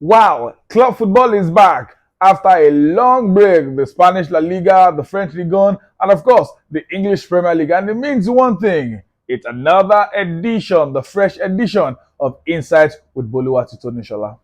Wow, club football is back after a long break. The Spanish La Liga, the French Ligue 1, and of course, the English Premier League. And it means one thing, it's another edition, the fresh edition of Insights with Boluwatito Nishola.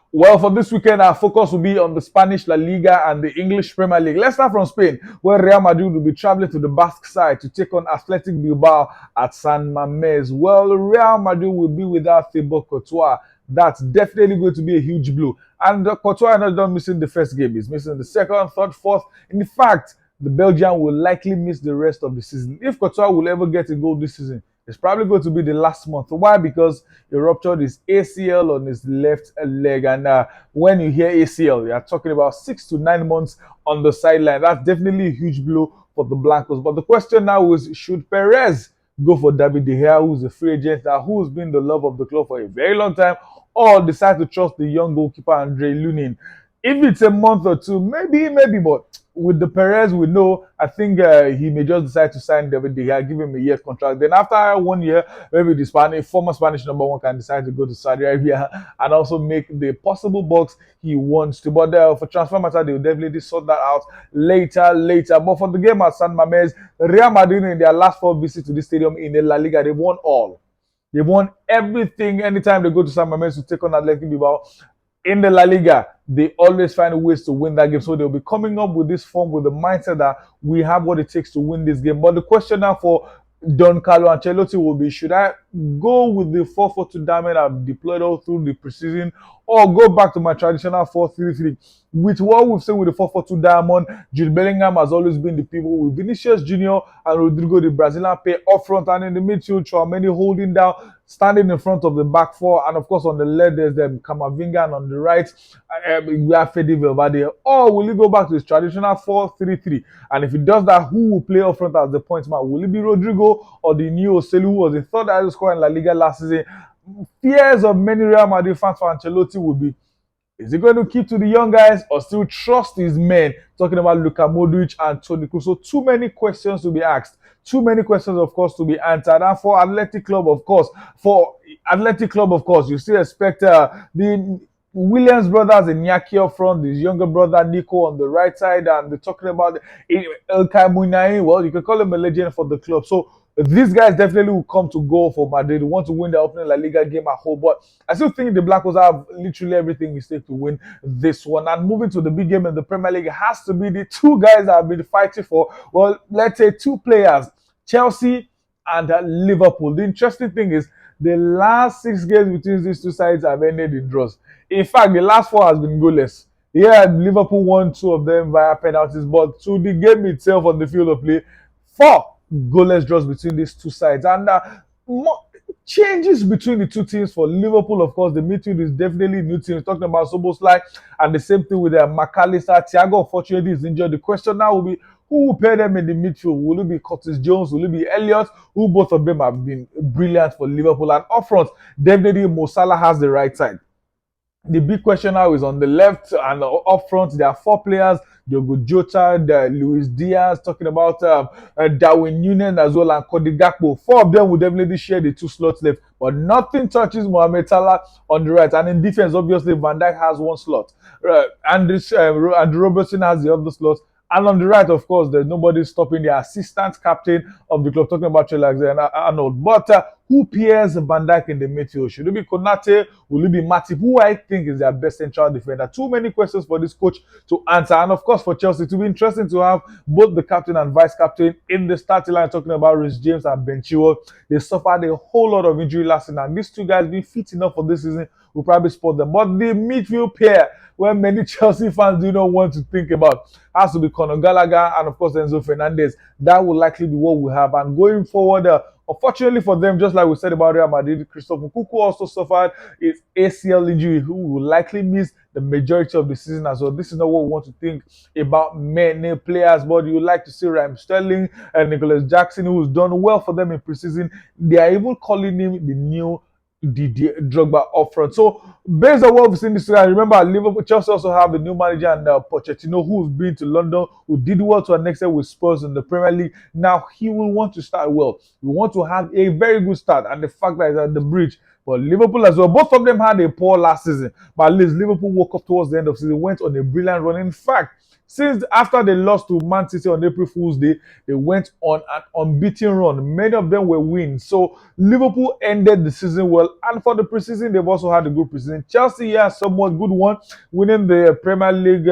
Well, for this weekend, our focus will be on the Spanish La Liga and the English Premier League. Let's start from Spain, where Real Madrid will be traveling to the Basque side to take on Athletic Bilbao at San Mamés. Well, Real Madrid will be without Thibaut Courtois. That's definitely going to be a huge blow. And Courtois is not done missing the first game. He's missing the second, third, fourth. In fact, the Belgian will likely miss the rest of the season. If Courtois will ever get a goal this season, it's probably going to be the last month. Why? Because he ruptured his ACL on his left leg. And when you hear ACL, you are talking about 6 to 9 months on the sideline. That's definitely a huge blow for the Blancos. But the question now is, should Perez go for David De Gea, who's a free agent, who's been the love of the club for a very long time, or decide to trust the young goalkeeper Andre Lunin? If it's a month or two, maybe, but with the Perez, we know, I think he may just decide to sign David De Gea, give him a year contract. Then after 1 year, maybe the former Spanish number one can decide to go to Saudi Arabia and also make the possible bucks he wants to. But for transfer matter, they will definitely sort that out later. But for the game at San Mamés, Real Madrid in their last 4 visits to the stadium in the La Liga, they won all. They won everything anytime they go to San Mamés to take on Athletic Bilbao. In the La Liga, they always find ways to win that game. So they'll be coming up with this form with the mindset that we have what it takes to win this game. But the question now for Don Carlo Ancelotti will be, should I go with the 4-4-2 diamond I've deployed all through the preseason, or go back to my traditional 4-3-3? With what we've seen with the 4-4-2 diamond, Jude Bellingham has always been the people with Vinicius Junior and Rodrigo, the Brazilian pair, up front, and in the midfield, Tchouaméni holding down, standing in front of the back four, and of course on the left there's them Camavinga, and on the right we have Fede Valverde. Or will he go back to his traditional 4-3-3? And if he does that, who will play up front as the point man? Will it be Rodrigo or the new Oselu, who was the third highest scorer in La Liga last season? Fears of many Real Madrid fans for Ancelotti will be, is he going to keep to the young guys or still trust his men? Talking about Luka Modric and Toni Kroos. So too many questions to be asked. Too many questions, of course, to be answered. And for Athletic Club, of course, you still expect the Williams brothers in Nyaki up front, his younger brother Nico on the right side, and they're talking about El Munai. Well, you can call him a legend for the club. So these guys definitely will come to go for Madrid. They want to win the opening La Liga game at home, but I still think the Blancos have literally everything it takes to win this one. And moving to the big game in the Premier League, it has to be the two guys that have been fighting for, well, let's say 2 players, Chelsea and Liverpool. The interesting thing is the last 6 games between these two sides have ended in draws. In fact, the last 4 has been goalless. Yeah, Liverpool won 2 of them via penalties, but to the game itself on the field of play, 4 goalless draws between these two sides. And changes between the two teams for Liverpool, of course, the midfield is definitely new team. We're talking about Soboslai, and the same thing with McAllister. Thiago, unfortunately, is injured. The question now will be, who will pair them in the midfield? Will it be Curtis Jones? Will it be Elliott? Who both of them have been brilliant for Liverpool. And up front, definitely Mo Salah has the right side. The big question now is on the left and up front. There are 4 players: Diogo Jota, Luis Diaz, talking about Darwin Núñez as well, and Cody Gakpo. 4 of them will definitely share the 2 slots left, but nothing touches Mohamed Salah on the right. And in defense, obviously, Van Dijk has 1 slot. Andrew Robertson has the other slot. And on the right, of course, there's nobody stopping the assistant captain of the club, talking about Trent Alexander-Arnold. But who pairs Van Dijk in the midfield? Should it be Konate? Will it be Matip? Who I think is their best central defender? Too many questions for this coach to answer. And of course, for Chelsea, it will be interesting to have both the captain and vice captain in the starting line, talking about Reece James and Ben Chilwell. They suffered a whole lot of injury last season, and these 2 guys being fit enough for this season will probably spot them. But the midfield pair, where many Chelsea fans do not want to think about, has to be Conor Gallagher and, of course, Enzo Fernandez. That will likely be what we have. And going forward, unfortunately for them, just like we said about Real Madrid, Christopher Nkunku also suffered his ACL injury, who will likely miss the majority of the season as well. This is not what we want to think about many players, but you would like to see Raheem Sterling and Nicholas Jackson, who's done well for them in preseason. They are even calling him the new Didier Drogba up front. So based on what we've seen this season, remember Liverpool, Chelsea also have a new manager and Pochettino, who's been to London, who did well to an extent with Spurs in the Premier League. Now he will want to start well. We want to have a very good start, and the fact that it's at the bridge. But Liverpool as well, both of them had a poor last season. But at least Liverpool woke up towards the end of the season, went on a brilliant run. In fact, since after they lost to Man City on April Fool's Day, they went on an unbeaten run. Many of them were wins. So Liverpool ended the season well, and for the preseason, they've also had a good preseason. Chelsea, yeah, somewhat good one, winning the Premier League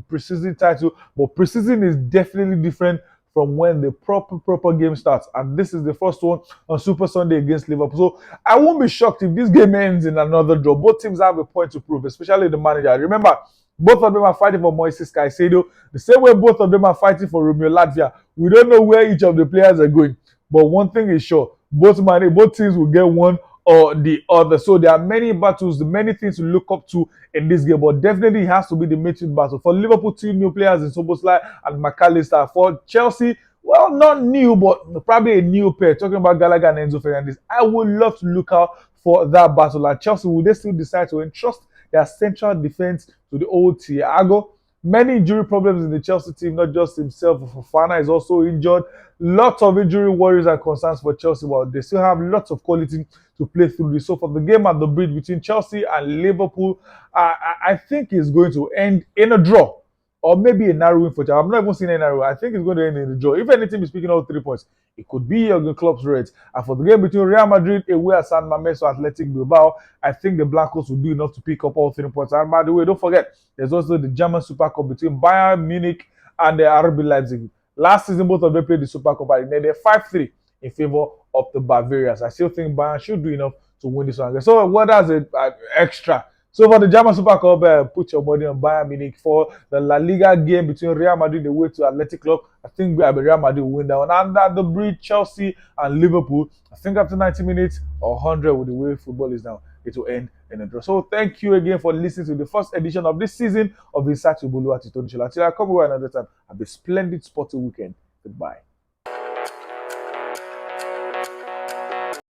preseason title. But preseason is definitely different from when the proper game starts, and this is the first one on Super Sunday against Liverpool. So I won't be shocked if this game ends in another draw. Both teams have a point to prove, especially the manager. Remember, both of them are fighting for Moises Caicedo, the same way both of them are fighting for Romeo Latvia. We don't know where each of the players are going, but one thing is sure: both teams will get one or the other. So there are many battles, many things to look up to in this game, but definitely it has to be the midfield battle. For Liverpool, two new players in Soboslai and McAllister. For Chelsea, well, not new, but probably a new pair. Talking about Gallagher and Enzo Fernandez, I would love to look out for that battle. And Chelsea, will they still decide to entrust their central defense to the old Thiago? Many injury problems in the Chelsea team, not just himself. Fofana is also injured. Lots of injury worries and concerns for Chelsea, but they still have lots of quality to play through this. So for the game at the bridge between Chelsea and Liverpool, I think it's going to end in a draw or maybe a narrow win for Chelsea. I'm not even seeing a narrow. I think it's going to end in a draw. If anything is picking up 3 points, it could be Jurgen Klopp's Reds. And for the game between Real Madrid away at San Mamés or Athletic Bilbao, I think the Blancos will do enough to pick up all 3 points. And by the way, don't forget, there's also the German Super Cup between Bayern Munich and the RB Leipzig. Last season, both of them played the Super Cup and they're 5-3 in favor of the Bavarians. I still think Bayern should do enough to win this one. So what does it extra? So for the German Super Cup, put your money on Bayern Munich. For the La Liga game between Real Madrid away to Athletic Club, I think Real Madrid will win that one. And at the bridge, Chelsea and Liverpool, I think after 90 minutes or 100 with the way football is now, it will end in a draw. So thank you again for listening to the first edition of this season of Inside Bulu at Tony Show. Until I come over another time, have a splendid sporting weekend. Goodbye.